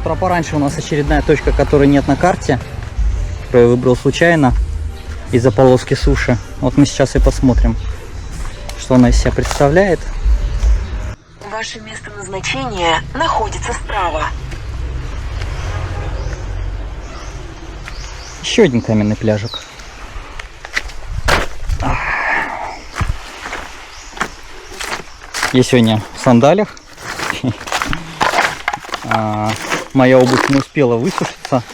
утра пораньше у нас очередная точка, которой нет на карте, которую я выбрал случайно из-за полоски суши. Вот мы сейчас и посмотрим, что она из себя представляет. Ваше место назначения находится справа. Еще один каменный пляжик. Я сегодня в сандалях. Моя обувь не успела высушиться,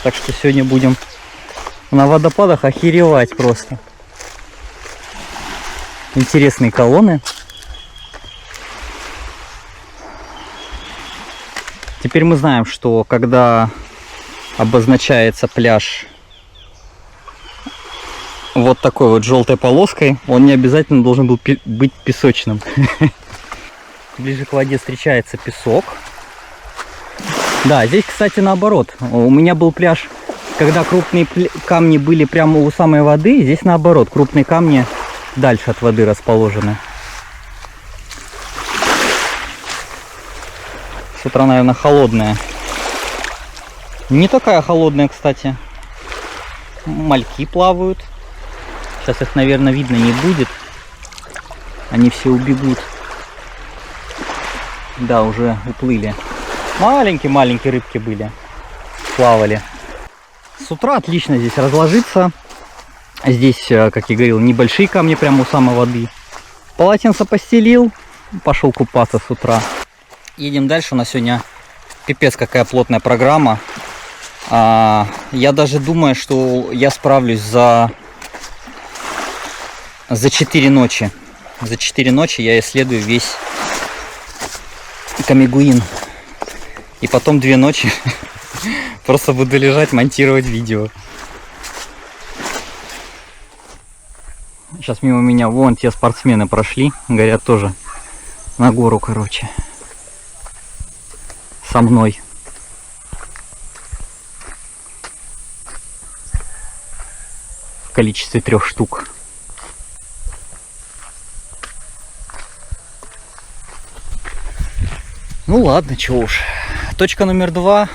так что сегодня будем на водопадах охеревать просто. Интересные колонны. Теперь мы знаем, что когда обозначается пляж вот такой вот желтой полоской, он не обязательно должен был быть песочным. Ближе к воде встречается песок. Да, здесь, кстати, наоборот. У меня был пляж, когда крупные камни были прямо у самой воды. Здесь наоборот, крупные камни дальше от воды расположены. С утра, наверное, холодная. Не такая холодная, кстати. Мальки плавают. Сейчас их, наверное, видно не будет. Они все убегут. Да, уже уплыли. Маленькие-маленькие рыбки были. Плавали. С утра отлично здесь разложиться. Здесь, как я говорил, небольшие камни прямо у самой воды. Полотенце постелил. Пошел купаться с утра. Едем дальше. У нас сегодня пипец какая плотная программа. Я даже думаю, что я справлюсь за 4 ночи. За 4 ночи я исследую весь Камигуин. И потом 2 ночи просто буду лежать, монтировать видео. Сейчас мимо меня вон те спортсмены прошли. Говорят, тоже на гору, короче. Со мной. В количестве 3 штук. Ну ладно, чё уж. Точка номер 2.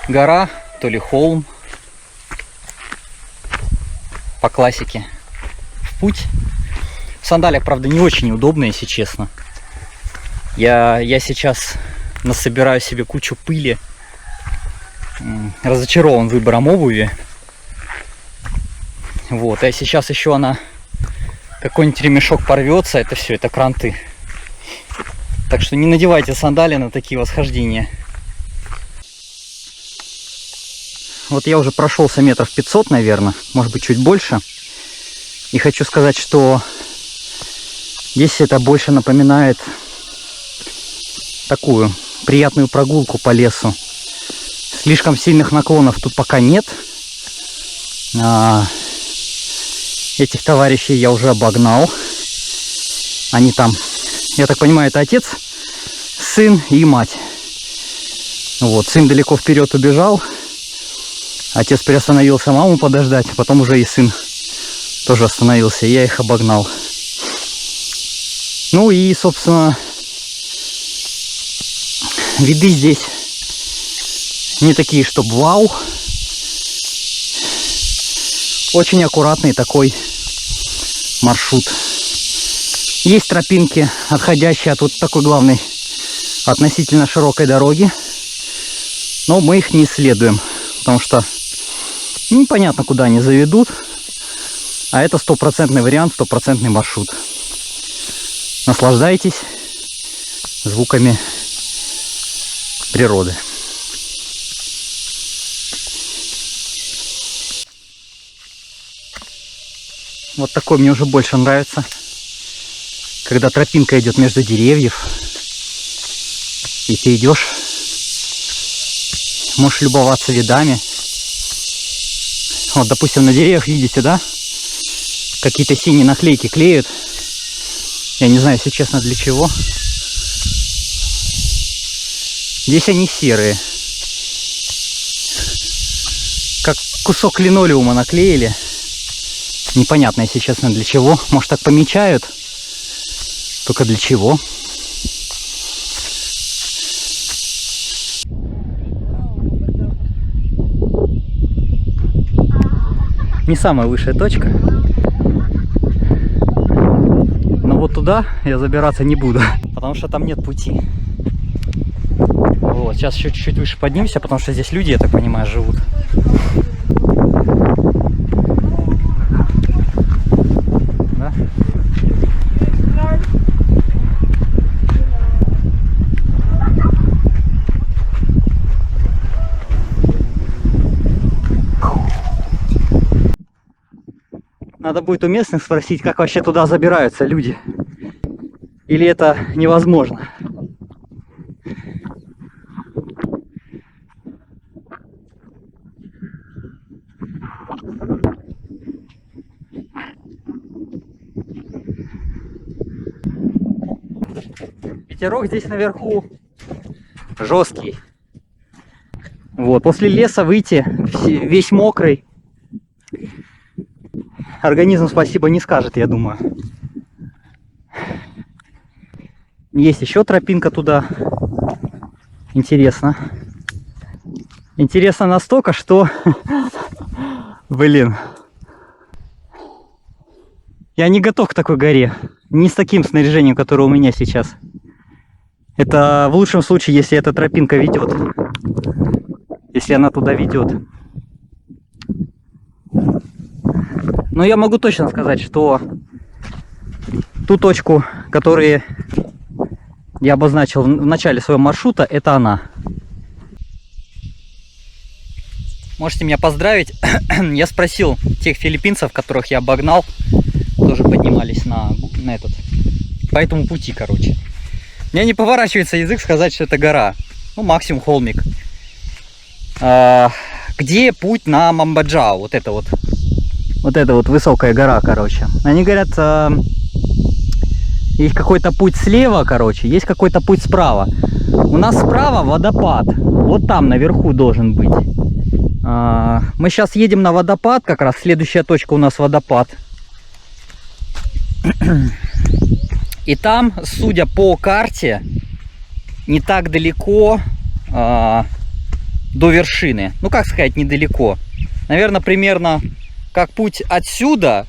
Гора, то ли холм. По классике. В путь. В сандалиях, правда, не очень удобно, если честно. Я сейчас насобираю себе кучу пыли. Разочарован выбором обуви. Вот. А сейчас еще она какой-нибудь ремешок порвется. Это все, это кранты. Так что не надевайте сандали на такие восхождения. Вот я уже прошелся метров 500, наверное, может быть чуть больше. И хочу сказать, что здесь это больше напоминает такую приятную прогулку по лесу. Слишком сильных наклонов тут пока нет. Этих товарищей я уже обогнал. Они там, я так понимаю, это отец, сын и мать. Вот, сын далеко вперед убежал. Отец приостановился маму подождать, а потом уже и сын тоже остановился, и я их обогнал. Ну и, собственно, виды здесь не такие, чтобы вау. Очень аккуратный такой маршрут. Есть тропинки, отходящие от вот такой главной относительно широкой дороги. Но мы их не исследуем, потому что непонятно, куда они заведут. А это стопроцентный вариант, стопроцентный маршрут. Наслаждайтесь звуками природы. Вот такой мне уже больше нравится. Когда тропинка идет между деревьев. И ты идешь. Можешь любоваться видами. Вот, допустим, на деревьях видите, да? Какие-то синие наклейки клеют. Я не знаю, если честно, для чего. Здесь они серые. Как кусок линолеума наклеили. Непонятно, если честно, для чего. Может, так помечают? Только для чего? Не самая высшая точка. Но вот туда я забираться не буду, потому что там нет пути. Вот, сейчас еще чуть-чуть выше поднимемся, потому что здесь люди, я так понимаю, живут. Да? Надо будет у местных спросить, как вообще туда забираются люди. Или это невозможно. Ветерок здесь наверху жесткий. Вот, после леса выйти весь мокрый. Организм спасибо не скажет, я думаю. Есть еще тропинка туда. Интересно. Интересно настолько, что... Блин. Я не готов к такой горе. Не с таким снаряжением, которое у меня сейчас. Это в лучшем случае, если эта тропинка ведет. Если она туда ведет. Но я могу точно сказать, что ту точку, которую я обозначил в начале своего маршрута, это она. Можете меня поздравить. Я спросил тех филиппинцев, которых я обогнал, тоже поднимались на этот, по этому пути, короче. Мне не поворачивается язык сказать, что это гора. Ну, максимум холмик. Где путь на Мамбаджао? Вот это вот. Вот это вот высокая гора, короче. Они говорят, есть какой-то путь слева, короче, есть какой-то путь справа. У нас справа водопад. Вот там наверху должен быть. Мы сейчас едем на водопад, как раз следующая точка у нас водопад. И там, судя по карте, не так далеко до вершины. Ну, как сказать, недалеко. Наверное, примерно как путь отсюда,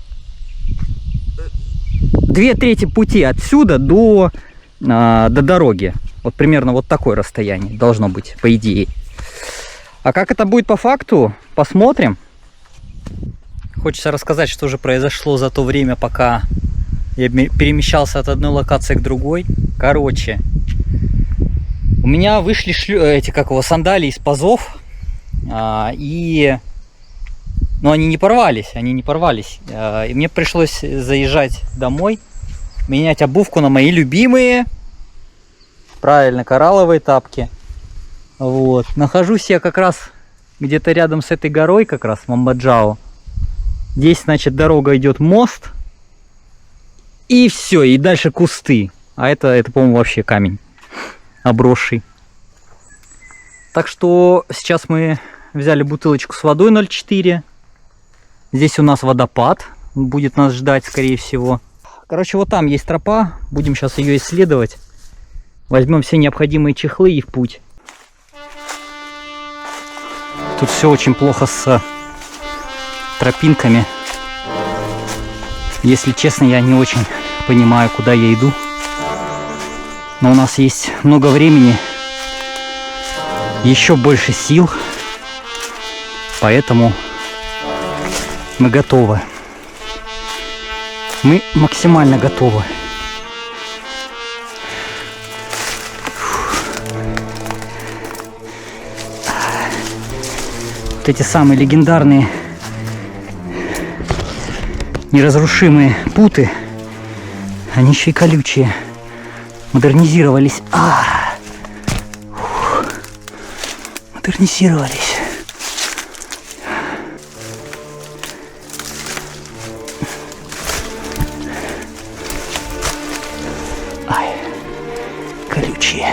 2/3 пути отсюда до дороги. Вот примерно вот такое расстояние должно быть, по идее. А как это будет по факту, посмотрим. Хочется рассказать, что же произошло за то время, пока я перемещался от одной локации к другой. Короче, у меня вышли эти, как его, сандалии из пазов. Но они не порвались, И мне пришлось заезжать домой, менять обувку на мои любимые, правильно, коралловые тапки. Вот. Нахожусь я как раз где-то рядом с этой горой, как раз Мамбаджао. Здесь, значит, дорога идет, мост. И все, и дальше кусты. А это по-моему, вообще камень обросший. Так что сейчас мы взяли бутылочку с водой 0,4. Здесь у нас водопад. Будет нас ждать, скорее всего. Короче, вот там есть тропа. Будем сейчас ее исследовать. Возьмем все необходимые чехлы и в путь. Тут все очень плохо с тропинками. Если честно, я не очень понимаю, куда я иду. Но у нас есть много времени. Еще больше сил. Поэтому мы готовы. Мы максимально готовы. Вот эти самые легендарные неразрушимые путы, они еще и колючие. Модернизировались. Модернизировались. Колючие.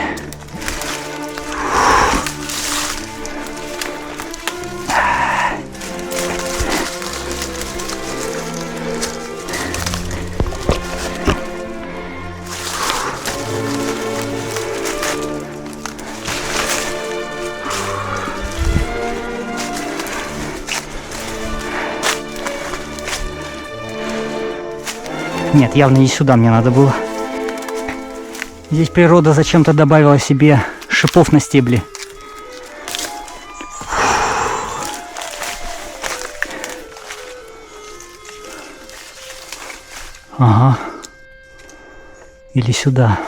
Нет, явно не сюда мне надо было. Здесь природа зачем-то добавила себе шипов на стебли. Ага. Или сюда.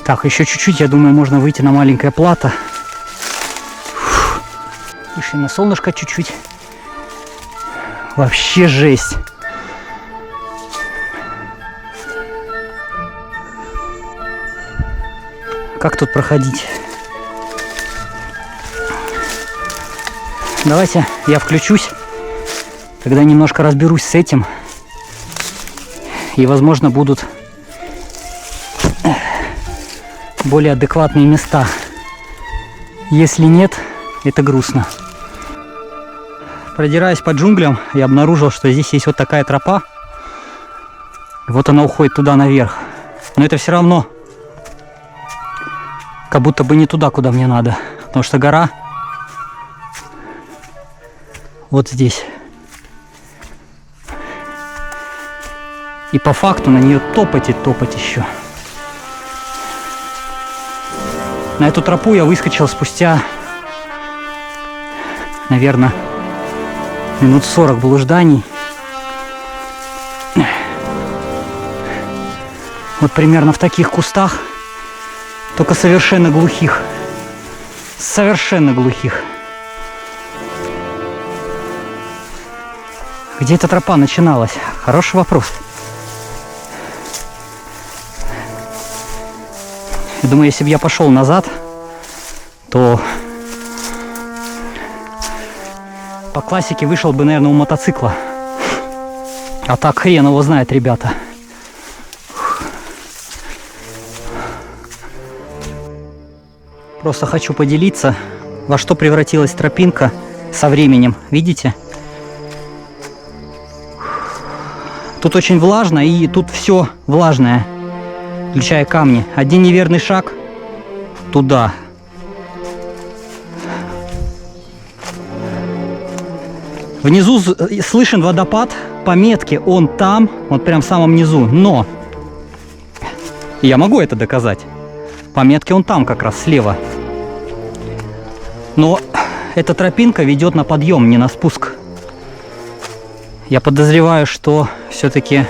Так, еще чуть-чуть, я думаю, можно выйти на маленькое плато. Вышли на солнышко чуть-чуть. Вообще жесть. Как тут проходить? Давайте я включусь. Тогда немножко разберусь с этим. И, возможно, будут более адекватные места. Если нет, это грустно. Продираясь по джунглям, я обнаружил, что здесь есть вот такая тропа. Вот она уходит туда наверх. Но это все равно как будто бы не туда, куда мне надо. Потому что гора вот здесь. И по факту на нее топать и топать еще. На эту тропу я выскочил спустя, наверное, минут 40 блужданий. Вот примерно в таких кустах, только совершенно глухих. Совершенно глухих. Где эта тропа начиналась? Хороший вопрос. Я думаю, если бы я пошел назад, то по классике вышел бы, наверное, у мотоцикла. А так хрен его знает, ребята. Просто хочу поделиться, во что превратилась тропинка со временем. Видите? Тут очень влажно, и тут все влажное, включая камни. Один неверный шаг туда. Внизу слышен водопад. По метке он там, вот прям в самом низу. Но я могу это доказать. По метке он там, как раз слева. Но эта тропинка ведет на подъем, не на спуск. Я подозреваю, что все-таки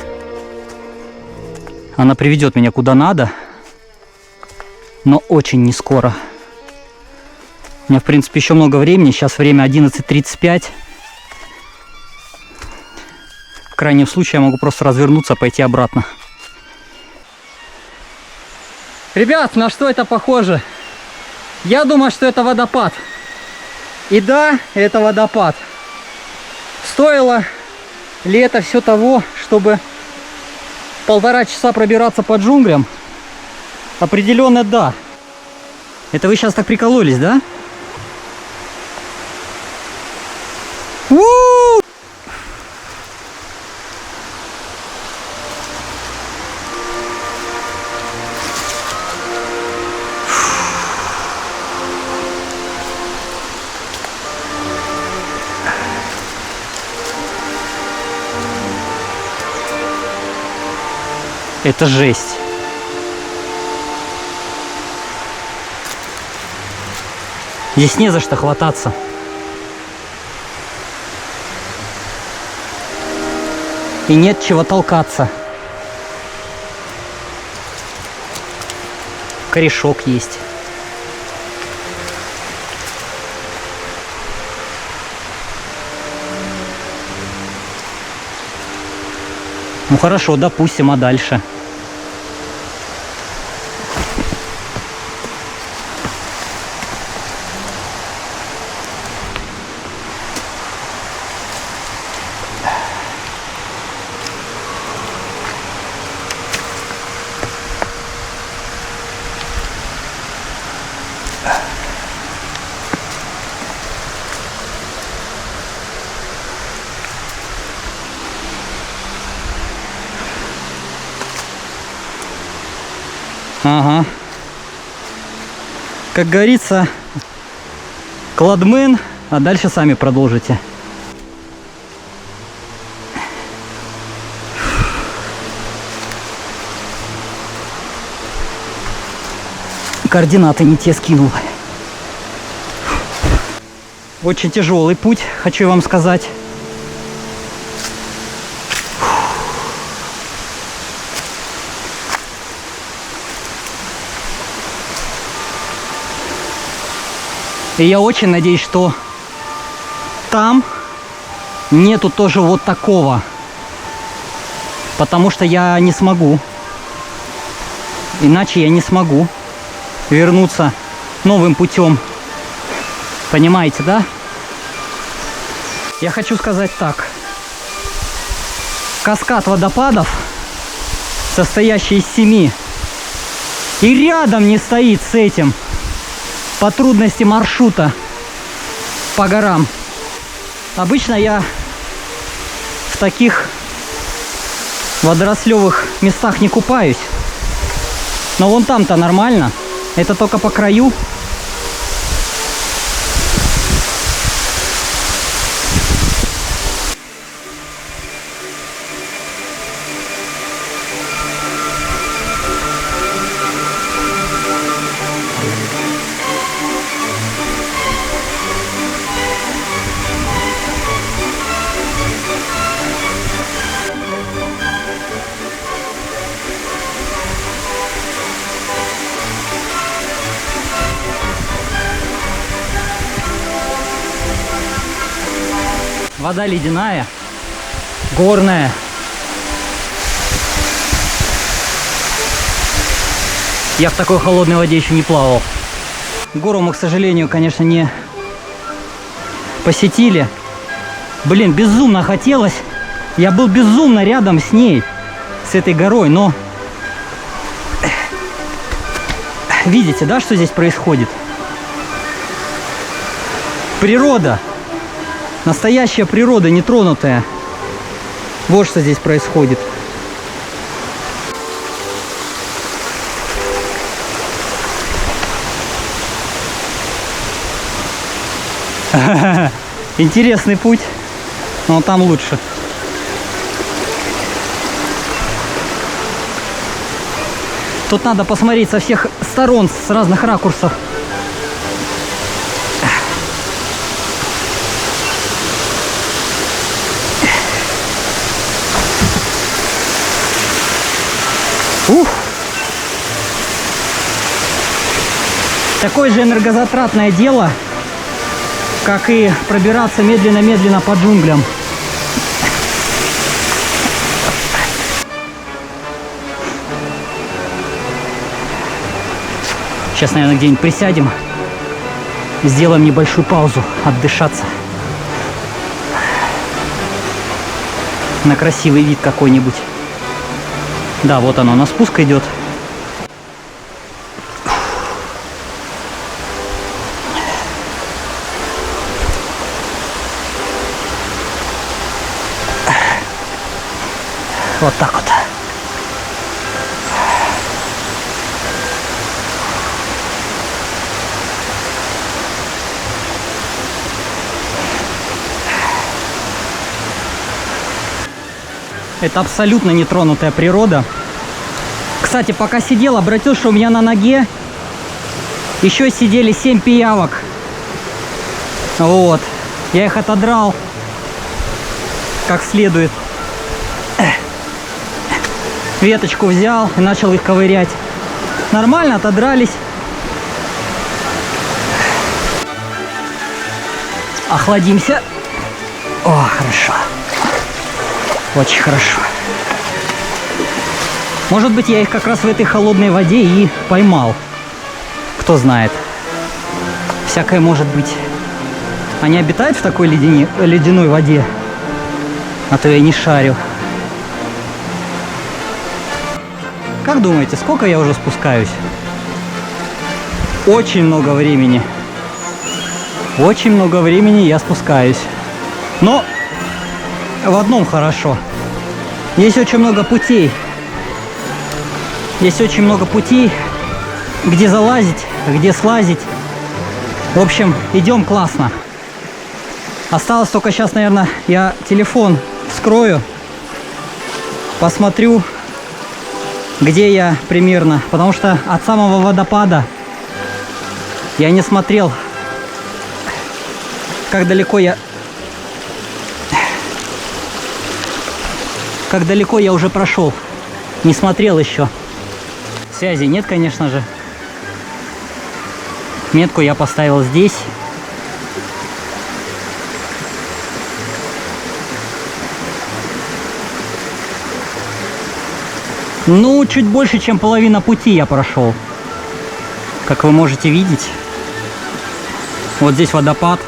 она приведет меня куда надо, но очень не скоро. У меня, в принципе, еще много времени. Сейчас время 11:35. В крайнем случае я могу просто развернуться, пойти обратно. Ребят, на что это похоже? Я думаю, что это водопад. И да, это водопад. Стоило ли это все того, чтобы 1,5 часа пробираться по джунглям? Определенно да. Это вы сейчас так прикололись, да? У-у-у! Это жесть. Здесь не за что хвататься. И нет чего толкаться. Корешок есть. Ну хорошо, допустим, а дальше? Ага. Как говорится, кладмен, а дальше сами продолжите. Координаты не те скинул. Очень тяжелый путь, хочу вам сказать. И я очень надеюсь, что там нету тоже вот такого. Потому что я не смогу. Иначе я не смогу вернуться новым путем. Понимаете, да? Я хочу сказать так. Каскад водопадов, состоящий из 7, и рядом не стоит с этим по трудности маршрута по горам. Обычно я в таких водорослевых местах не купаюсь. Но вон там-то нормально. Это только по краю. Вода ледяная, горная. Я в такой холодной воде еще не плавал. Гору мы, к сожалению, конечно, не посетили. Блин, безумно хотелось. Я был безумно рядом с ней, с этой горой, но... Видите, да, что здесь происходит? Природа. Настоящая природа, нетронутая. Вот что здесь происходит. Интересный путь, но там лучше. Тут надо посмотреть со всех сторон, с разных ракурсов. Ух! Такое же энергозатратное дело, как и пробираться медленно-медленно по джунглям. Сейчас, наверное, где-нибудь присядем, сделаем небольшую паузу, отдышаться. На красивый вид какой-нибудь. Да, вот оно, на спуск идет. Вот так вот. Это абсолютно нетронутая природа. Кстати, пока сидел, обратил, что у меня на ноге еще сидели 7 пиявок. Вот. Я их отодрал как следует. Веточку взял и начал их ковырять. Нормально отодрались. Охладимся. О, хорошо. Очень хорошо. Может быть, я их как раз в этой холодной воде и поймал. Кто знает. Всякое может быть. Они обитают в такой ледяной воде? А то я не шарю. Как думаете, сколько я уже спускаюсь? Очень много времени. Очень много времени я спускаюсь. Но в одном хорошо. Есть очень много путей. Есть очень много путей, где залазить, где слазить. В общем, идем классно. Осталось только сейчас, наверное, я телефон вскрою, посмотрю, где я примерно. Потому что от самого водопада я не смотрел, как далеко я уже прошел. Не смотрел еще. Связи нет, конечно же. Метку я поставил здесь. Ну, чуть больше, чем половина пути я прошел. Как вы можете видеть. Вот здесь водопад.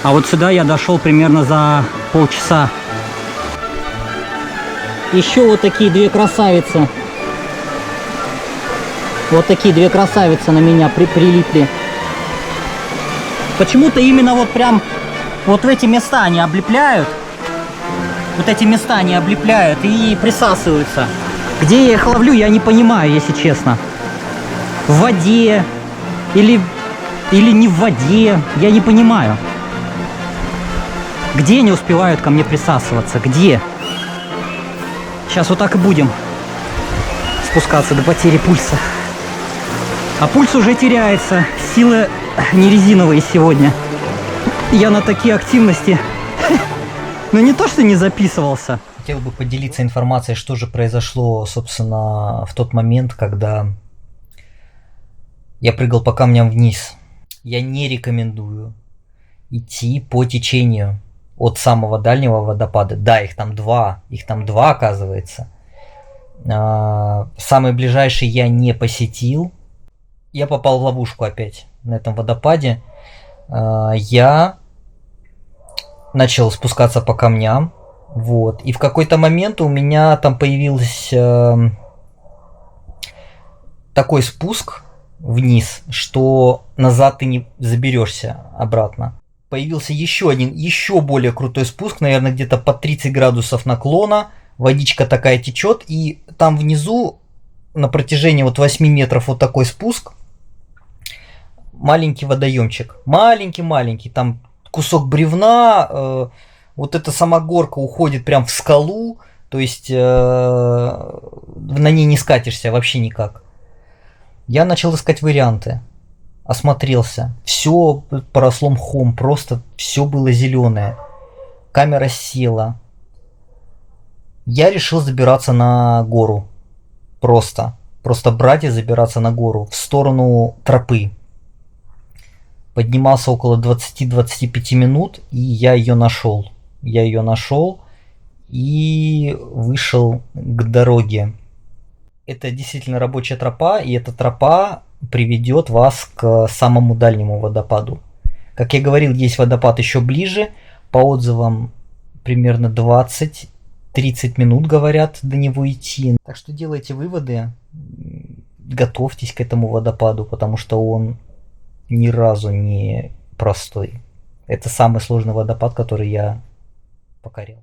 А вот сюда я дошел примерно за полчаса. Еще вот такие две красавицы. Вот такие две красавицы на меня прилипли. Почему-то именно вот прям вот в эти места они облепляют. Вот эти места они облепляют и присасываются. Где я их ловлю, я не понимаю, если честно. В воде или не в воде, я не понимаю. Где они успевают ко мне присасываться? Где? Сейчас вот так и будем спускаться до потери пульса. А пульс уже теряется. Силы не резиновые сегодня. Я на такие активности, ну не то что не записывался. Хотел бы поделиться информацией, что же произошло, собственно, в тот момент, когда я прыгал по камням вниз. Я не рекомендую идти по течению от самого дальнего водопада. Да, их там два, оказывается. Самый ближайший я не посетил. Я попал в ловушку опять на этом водопаде. Я начал спускаться по камням. Вот. И в какой-то момент у меня там появился такой спуск вниз, что назад ты не заберешься обратно. Появился еще один, еще более крутой спуск, наверное, где-то по 30 градусов наклона. Водичка такая течет, и там внизу на протяжении вот 8 метров вот такой спуск. Маленький водоемчик. Маленький, там кусок бревна, вот эта сама горка уходит прям в скалу, то есть на ней не скатишься вообще никак. Я начал искать варианты, осмотрелся, все поросло мхом, просто все было зеленое. Камера села. Я решил забираться на гору, просто брать и забираться на гору в сторону тропы. Поднимался около 20-25 минут, и я ее нашел. И вышел к дороге. Это действительно рабочая тропа, и эта тропа приведет вас к самому дальнему водопаду. Как я говорил, есть водопад еще ближе. По отзывам примерно 20-30 минут, говорят, до него идти. Так что делайте выводы, готовьтесь к этому водопаду, потому что он ни разу не простой. Это самый сложный водопад, который я покорил.